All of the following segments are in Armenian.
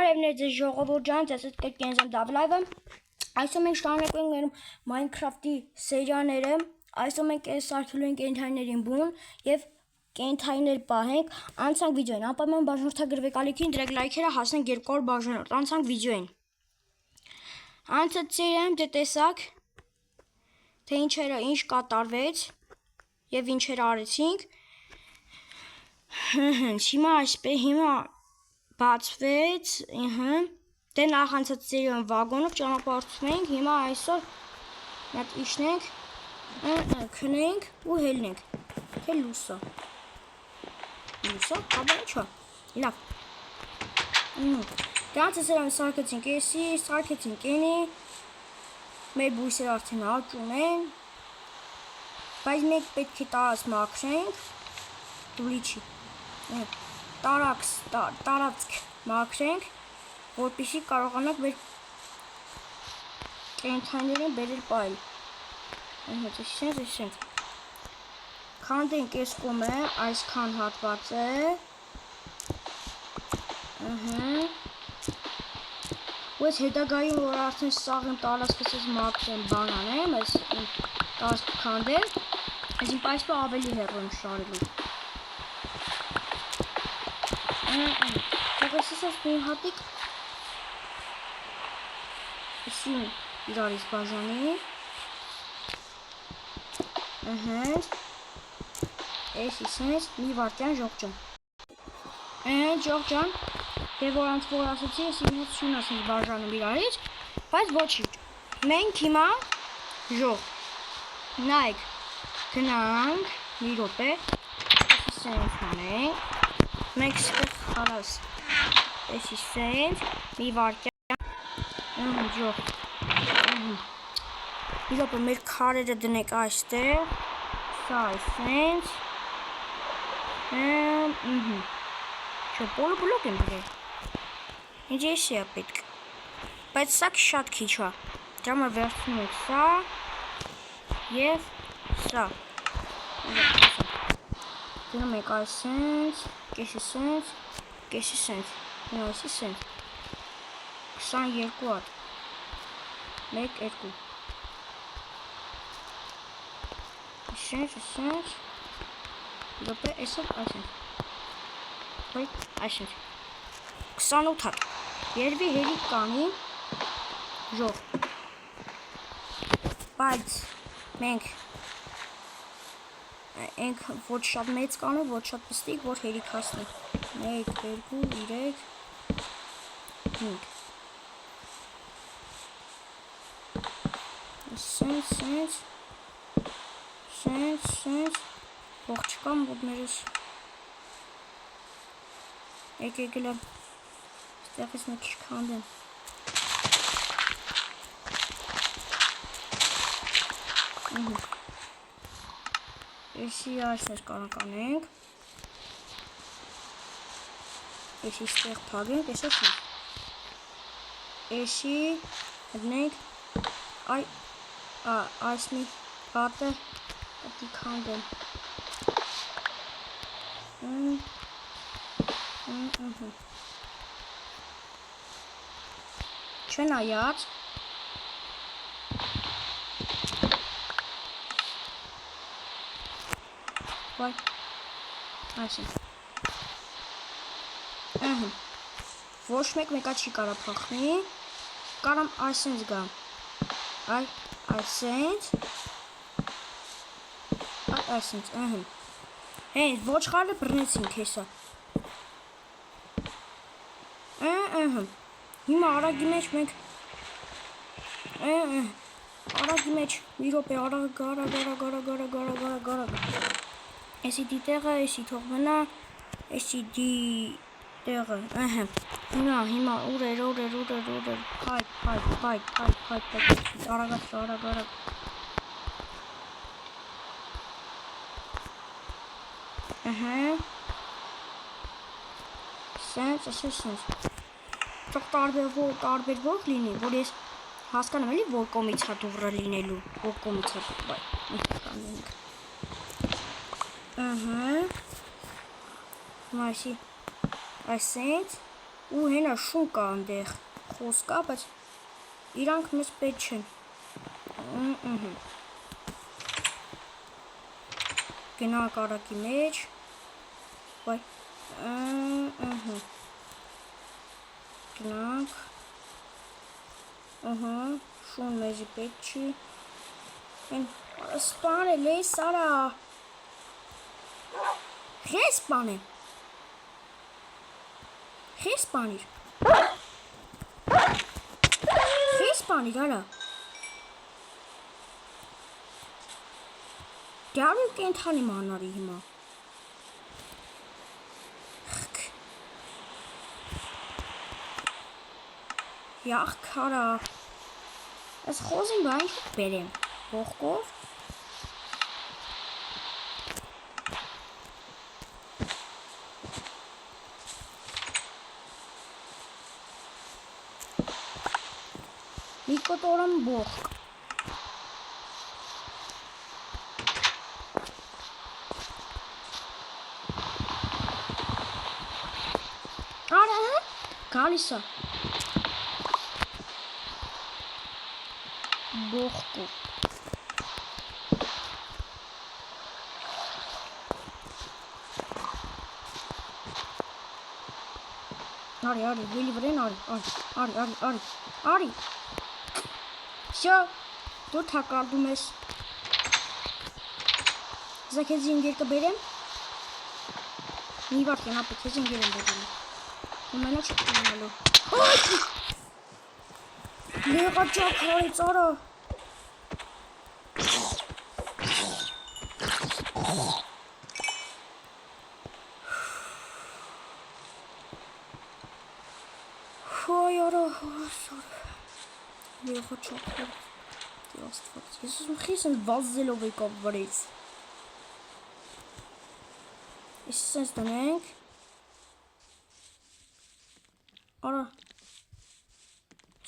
Բարևներ ձեզ ժողովուրդ ջան, ձեզ հետ կենս եմ Դավ լայվը։ Այսօր մենք շարունակում ենք Minecraft-ի սերիաները։ Այսօր մենք սարքելու ենք կենդանիներին բուն եւ կենդանիներ պահենք։ Անցանք վիդեոին, անպայման բաժանորդագրվեք ալիքին, դրեք լայքերը, հասնենք 200 բաժանորդ։ Անցանք վիդեոին։ Անցած սերիայում դե տեսակ թե ինչ կատարվեց եւ ինչեր արեցինք։ Հիմա բացվեց, դե նախանցած սերիոն վագոնով ճանապարհորդում ենք, հիմա այսօր նատ իջնենք, քնենք ու հելնենք, թե լուսա, ապա ինչա, լավ, դրանց սերիոն սարքեցինք էսի, սարքեցինք ենի, մեր բույսեր արդեն աճում են, բայց մենք պետք է տարած մաքրենք, դուլիչի, տարածք մաքրենք, որպեսզի կարողանանք մեր կենդանիներին բերել պահել։ Քանդենք այս կողմը, այսքան հատվածը։ Ու այս հետագայում, որ արդեն սաղ եմ տարածքից մաքրեմ բան անեմ, այս տարածքը քանդեմ, այսին պայսպը ավելի հեռու եմ շարելու։ Թողեսիսս մի հատիկ Սին իրարից բաժանի Էս իսենց մի վարկյան ժողջան Ժողջան Դե որ անց որ ասեցի ես իմ հետ շուն ասենց բաժանում իրարից Բայց ոչինչ Մենք հիմա ժող Նայք գնանք մի րոպե Իսենց հանենք Մենք սկսենք խարաս Էս իսենց մի վարկյան Ժող Իրոպը մեր քարերը դնենք այստեղ Սա այսենց Չէ բոլոկ եմ դրել Ինչ էսի է պետք Բայց սա շատ քիչ է Դրամը վերցնում ենք սա Եվ սա Դնում ենք այսենց Կեսի սենց Կեսի սենց Այսի սենց 22 հատ 1, 2 Այսենց Դոպե այսով այսենց Այսենց 28 հատ Երևի հերիք կանի Ժող Բայց մենք Ենք ոչ շատ մեծ կանու, ոչ շատ պստիկ, որ հերիք հասնի 1, 2, 3 5 Սենց Ող չկամ ոտներս Եկել եմ Ստեղից մի քիչ քանդեմ Էսի այսպես կանենք Էսի ստեղ թագենք, էսը շնք Էսի հդնենք Այս մի պատը Պետի քանդեմ Չէ նայած Վայ Այսին Ոչ մեկա չի կարա պախնի Կարամ այսենց գամ Այսենց Այսենց Հենց ոչ խալը բրնեցինք հեսա Հիմա արագի մեջ մենք Արագի մեջ մի րոպե արագ Էսի դիտեղը, էսի թող մնա Էսի դիտեղը Հիմա ուր էր Փայտ Արագ Սենց Թող տարբերվող լինի, որ ես հասկանամ էլի որ կոմից հատ ուղրը լինելու, որ կոմից հատ Այսի այսենց Ու հենա շուն կա այնտեղ։ Խոս կա, բայց իրանք մեզ պետք չեն։ Գնանք արակի մեջ։ Վայ։ Գնանք։ Շուն մեզի պետք չի։ Սպանել է Սարա։ Խես սպանել։ Խես սպանիր։ Խես սպանիր, արա։ Դարու կենթանի մանարի հիմա։ Յախ քարա։ Այս խոզին բան բերեմ։ Ողկով։ Մի կոտորեմ ողկ։ Արա, գալիս է։ Ողկով։ Արի, հելի վրեն, արի։ Всё, դու թակարդում ես։ Զա քեզ ինգեր կբերեմ։ Մի վարդ ենապը քեզ ինգեր եմ բերեմ։ Ու մենա չկնալու։ Լեղա ճակարից, արա։ Հայ արա, Լեղա ճակար։ Ես ուզում խիս են վազելով եկավ վրից։ Ես սենց դնենք։ Արա։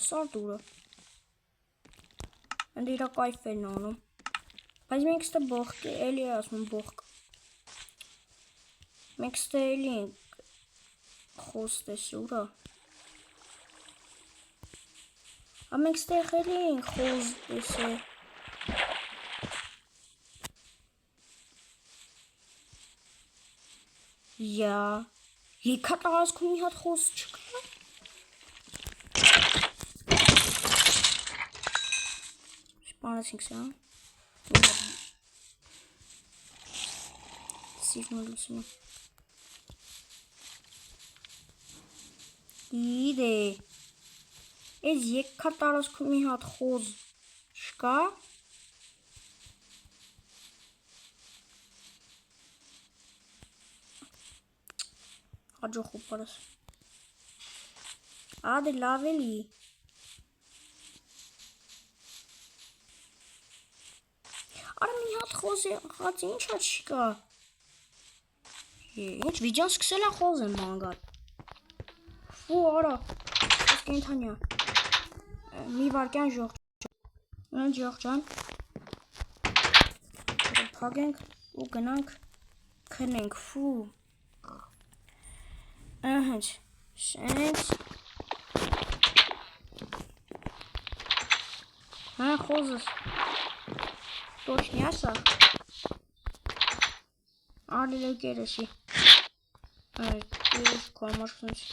Սար դուրը։ Ընդ իրա կայֆ են անում։ Բայց մենք ստե բողք է, էլի ասում բողք։ Մենք ստե էլի ենք խոստես ուրա։ Մենք ստեղ էլի ենք խոստես է։ Յա, եկա տարածքում մի հատ խոս չկա։ Սպանեցինք սա։ Սիրնոլուսինը։ Իդե։ Ես եկա տարածքում մի հատ խոս չկա։ Աջո խոպարս։ Ադե լավ էլի։ Արա մի հատ խոս եղած ինչա չկա։ Ինչ վիդեոն սկսել է խոս եմ մանգալ։ Ֆու արա։ Ես կենթանյա։ Մի վարկյան ժողջ։ Ունեն ժողջան։ Փագենք ու գնանք քնենք, ֆու։ Ահաչ, շենց։ Հա, խոզս։ Точно ասա։ Արիլը կերեսի։ Այս կամարսնց։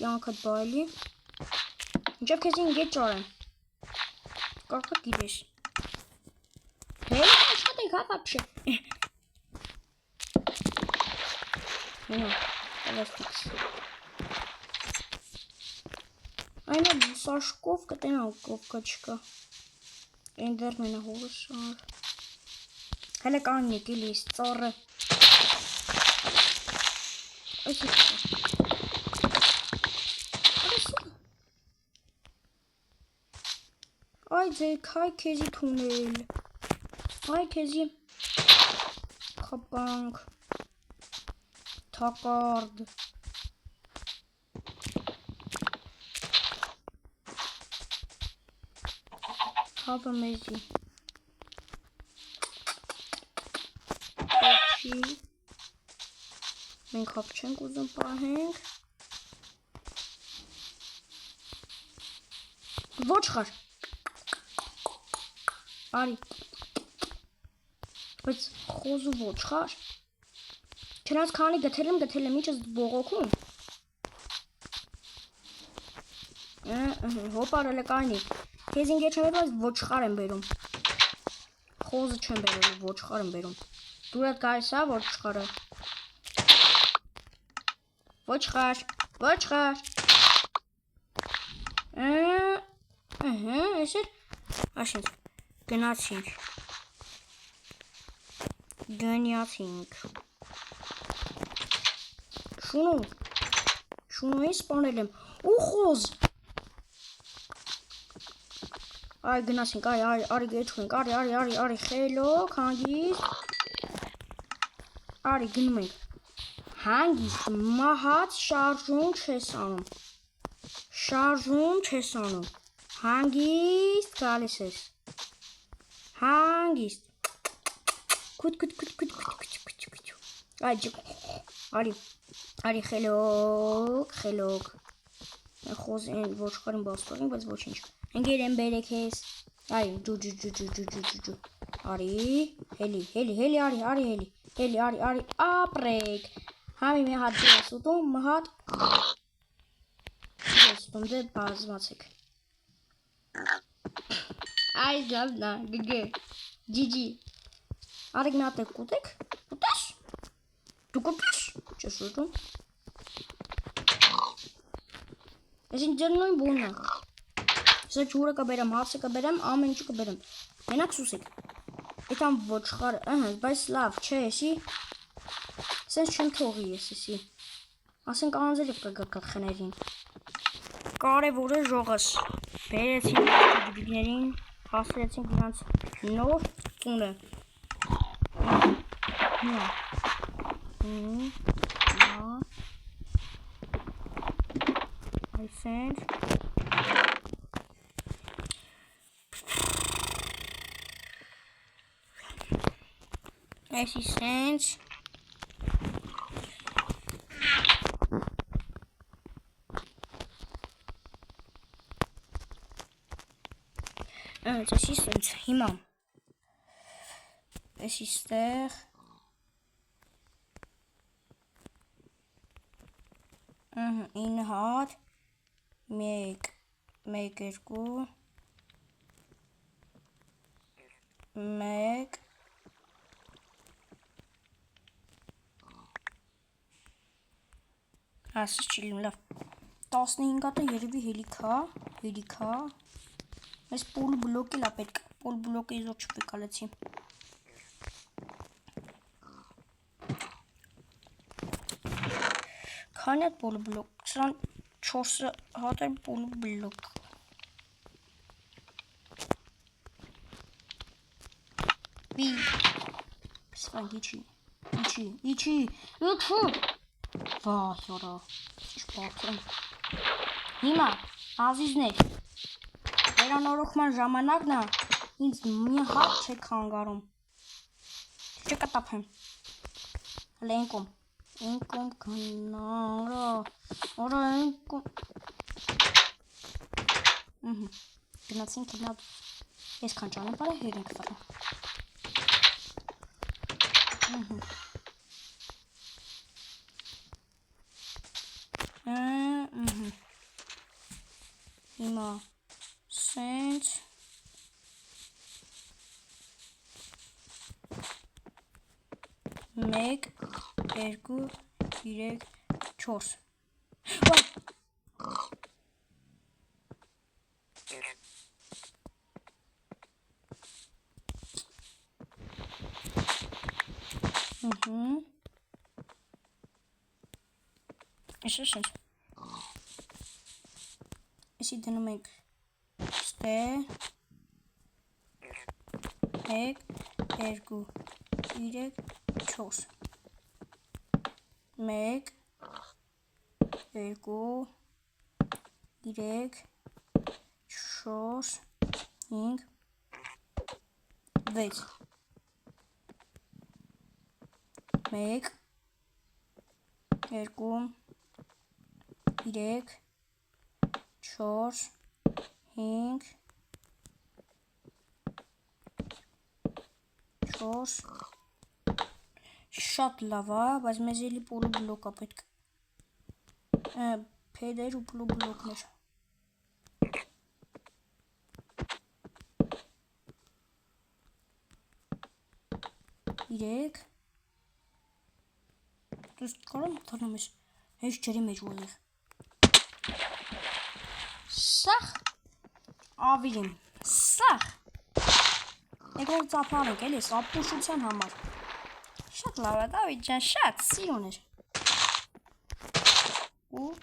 Կյանքդ բայլի։ Ինչև քեզ ինգետ ճարեմ։ Կարկը գիրես։ Հել շատ ենք հա վապշե։ Նո, ավաստիքս։ Այնա սաշկով կտենալ կովկա չկա։ Էնդեր մենա հորս շար։ Հելը կաննիկ իլիս, ծորը։ Այս է չկա։ Այ ձեկ, հայ քեզի թունել։ Հայ քեզի խապանք։ Թակարդ։ Հավը մեզի։ Մենք հապ չենք ուզում պահենք։ Ոչխար։ Արի։ Բայց խոզու ոչխար։ Չնայած քանի գտել եմ ինչս բողոքում։ Հոպարել է կայնի։ Քեզ ինգեջ չեմ բայց ոչխար եմ բերում։ Խոզը չեմ բերել, ոչխար եմ բերում։ Դու հետ գայս է ոչխարը։ Ոչխար։ Էս է։ Աշինք։ Գնացինք։ Շունուին սպանել եմ։ Ու խոզ։ Այ գնացինք, արի գեչքենք, արի, խելոք, հանգիստ։ Արի գնում ենք։ Հանգիստ, մահաց շարժում չես անում։ Հանգիստ գալիս ես։ Հանգիստ։ Քուտ։ Արի խելոք։ Խոզ են ոչխարին բաստորին, բայց ոչինչ։ Ընկեր եմ բերեք ես։ Այ ջու։ Արի, հելի, արի, ապրեք։ Համի մի հատ ես ուտում, մի հատ ես ուտում, դե բազմացեք։ Այ գալնա, գգե, ջիջի։ Արիք մի հատ եք կուտեք, կուտես։ Դու կուտես, չես ուտում։ Ես ինձ նույն բունն է։ Սա ջուրը կբերեմ, հացը կբերեմ, ամեն ինչը կբերեմ։ Մենակ սուսիկ։ Այդ ամ ոչխար, բայց լավ, չէ, եսի։ Սենց չեմ թողի ես եսի։ Ասենք անձերը կգա գլխներին։ Կարևորը ժողս։ Բերեցինք ջուջիկներին, հասրեցինք նրանց նոր տունը։ Այսենք։ Այսի սենց։ Այսի սենց, հիմա։ Այսի ստեղ։ 9 հատ, 1, 2, 1, ասից չի լինում, լավ, 15 հատը երևի հելիքա, այս պոլու բլոկ էլ ապետք, պոլ բլոկը իզոր չպեկալեցի, քանի հատ պոլու բլոկ, 24 հատ են պոլու բլոկ, սվանք իչի, վահ յորա, չպարդրեմ, հիմա, ազիզներ, վերանորոգման ժամանակն է, ինձ մի հատ չեք խանգարում, չկտապեմ, հլե ենկում, գնարա, որա ենկում, գնացինք հիմա, ես կան ճանեմ պարը հեր ենք վարը, հիմա սենց մեկ, 2, 3, 4 Այսը սենց Այսի դնում ենք ստեղ 1, 2, 3, 4 1, 2, 3, 4, 5, 6 1, 2, 3, 4, 5 4 Շատ լավ է, բայց մեզ էլի պոլոբլոկ է պետք։ Փեդեր ու պոլոբլոկներ։ Իրեք։ Դուս կարամ թռնում ես։ Հեչ ջրի մեջ ուղիղ։ Սախ ավիրիմ։ Սախ։ Եկող ծափարենք էլի ապուշության համար։ Շատ լավ է, Դավիթ ջան, շատ սիրուն էր։ Ու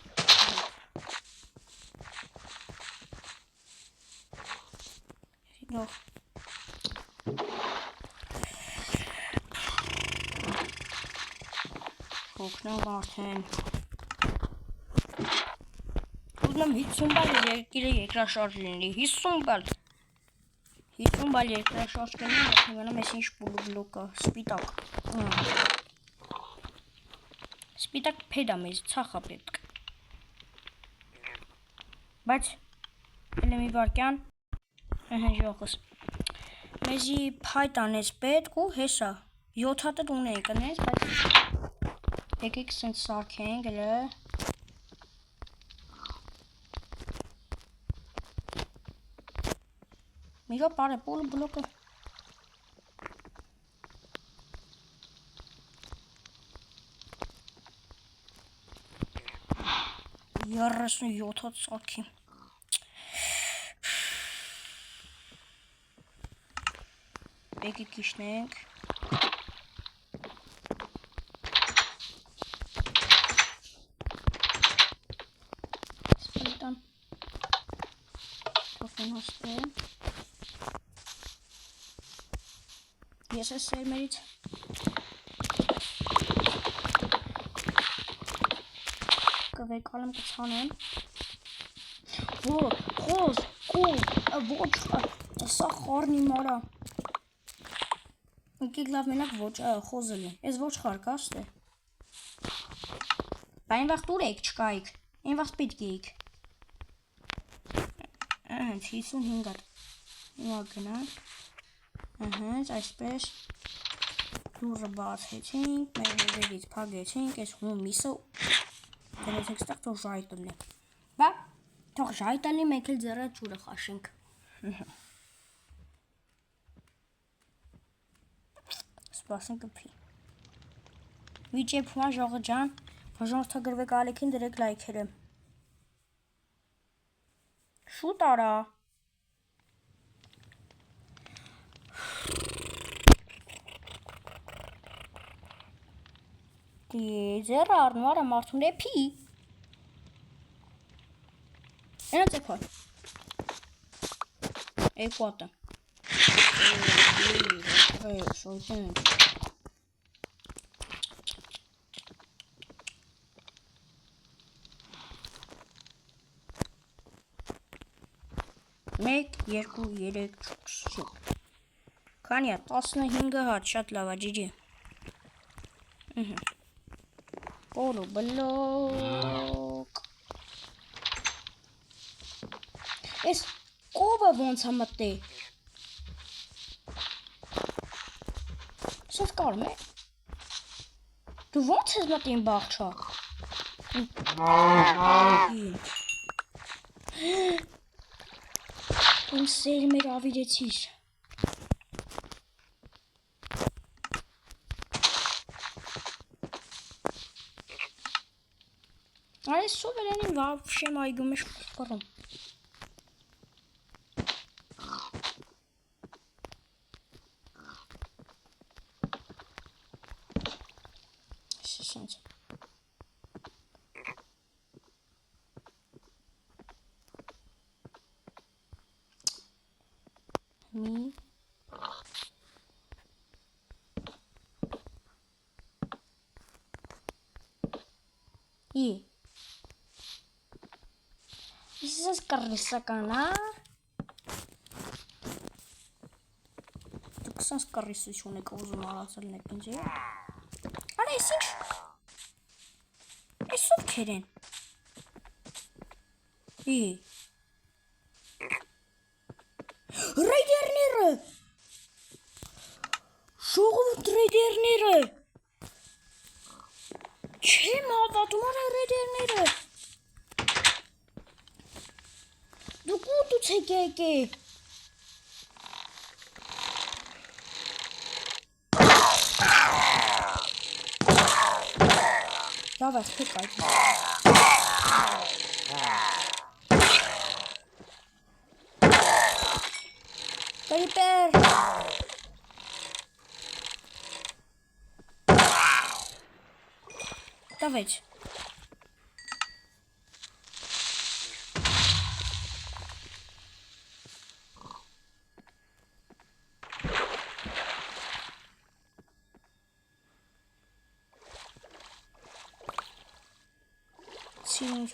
Լավ։ Հոգնով արդեն։ Ուզում 50 բալ երկրաշարժ լինի, 50 բալ։ 50 բալ երկրաշարժ կնի, մենամ ես ինչ պոլոբլոկ է, սպիտակ։ Սպիտակ փեդ է մեզ, ցախ է պետք։ Բայց, էլ մի վարկյան, ժողս։ Մեզի փայտ անեց պետք ու հեսա, 7 հատը ունենք անեց, բայց եկեք սենց սարքենք, էլը։ Միգա պար է, պոլոբլոկը։ 37 հատ սարքի։ Եկեք իշնենք։ Սպիտան։ Թոքնոստե։ Ես ես սերմերից։ Կվեկալեմ կցանեմ։ Խոզ, ոչ, սա խարնի մարա։ Եկեք լավ մենակ ոչ, խոզը լի, ես ոչ խար կաստ է։ Բա այն վաղտ ուր եք չկայիք, այն վաղտ պետք էիք։ 55 հատ, նուա գնանք, այսպես, դուրը բացեցինք, մեր հերերից պագեցինք, ես հումիսը, դրեցեք ստեղ թող ժայտ լի։ Բա, թող ժայտ լի, մեկ էլ ձեռը ճուրը խաշինք։ Սպասին կպի։ Վիճեպ հումա ժողը ջան, հոժորդագրվեք ալիքին դրեք լայքերը։ Շուտ արա։ Ձեռը առնվարը մարդուն է պի։ Ենա ծեքոյ։ Էկուատը։ Շոյտեն։ Մեկ, երկու, երեք, չոք։ Քանի է, 15 հատ, շատ լավ է, ջիջի։ Պոլոբլոկ։ Ես կովը ոնց է մտե։ Սով կարում է։ Դու ոնց ես մտին բաղչա։ Իմ սերմեր ավիրեցիր։ Այս սովերենին վավշեմ այգում ես կրում։ Սենց։ Մի Ես կռիսական, դուք սենց կռիսություն եք ուզում արացել նեք ինձ է։ Արա ես ինչ, ես ով կեր են։ Ռեյդերները։ Ժողովուրդ ռեյդերները։ Չեմ հավատում արա ռեյդերները։ Դուք ուտուց եք եկել։ Լավ ես թեք այդ։ Creeper. Давайте. Синим.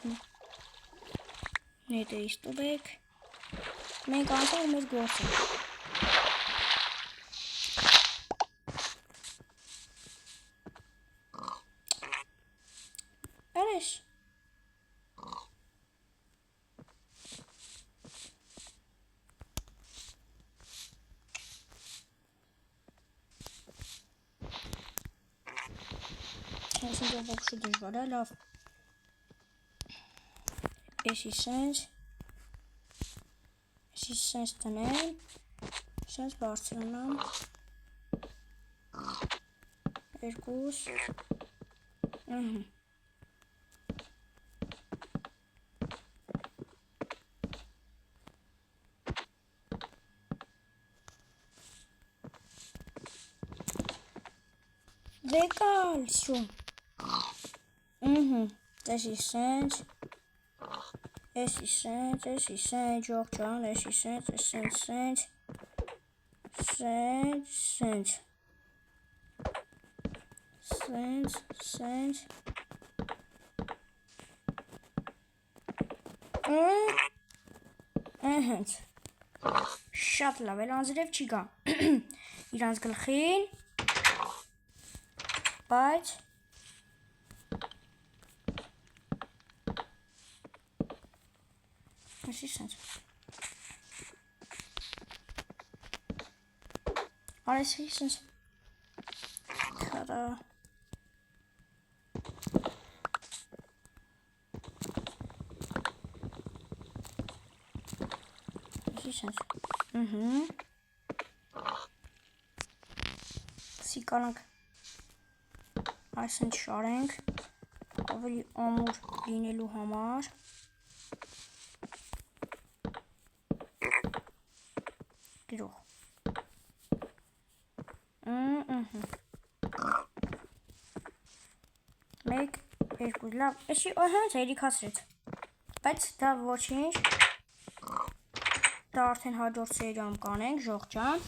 Не это истубек. Մենք անցանք մեր գործը։ Արես։ Այսինքն ոչ դժվար է, լավ։ Էսի սենց տնեմ, սենց բարձրանամ, երկուս, Vekal, şu. Էսի սենց, yok can, էսի սենց, շատ լավ, էլ անձրև չի գա, իրանց գլխին, բայց, էսի սենց, արեսի սենց, քարա, Սիկանանք այսինչ շարենք ավելի ամուր լինելու համար գրող մեկ, երկու, լավ, էսի հենց երիքացրեց բայց դա ոչինչ դա արդեն հաջորդ սերիայում կանենք, ժողջան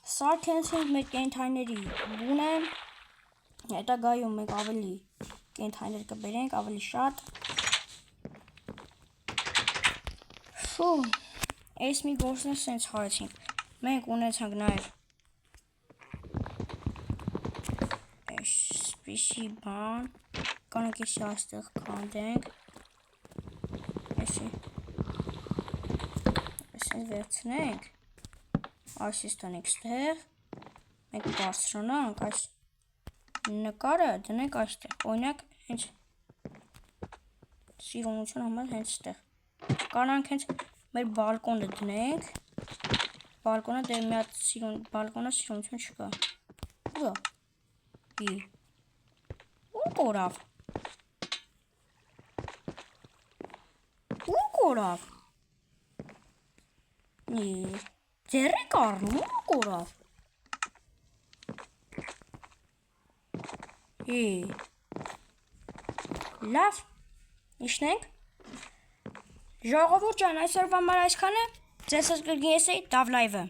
Սարքենցինք մեր կենթայների բուն է, հետագայում մենք ավելի կենթայներ կբերենք, ավելի շատ Շու, այս մի գործն է սենց հարեցինք, մենք ունեցանք նաև այսպիսի բան, կանենք էսի այստեղ կանդենք, էսի վերցնենք Այսից տնենք ստեղ, մենք բարձրանանք այս նկարը դնենք այստեղ, օրինակ հենց սիրունություն համար հենց ստեղ, կանանք հենց մեր բալկոնը դնենք, բալկոնը դե մի հատ բալկոնը սիրունություն չկա, ուղա, ու կորավ, Ձեռի կառնում ու կորավ Լավ Իշնենք Ժողովուրդ ջան այսօրվա համար այսքանը Ձեզ կգեսեի Դավ լայվը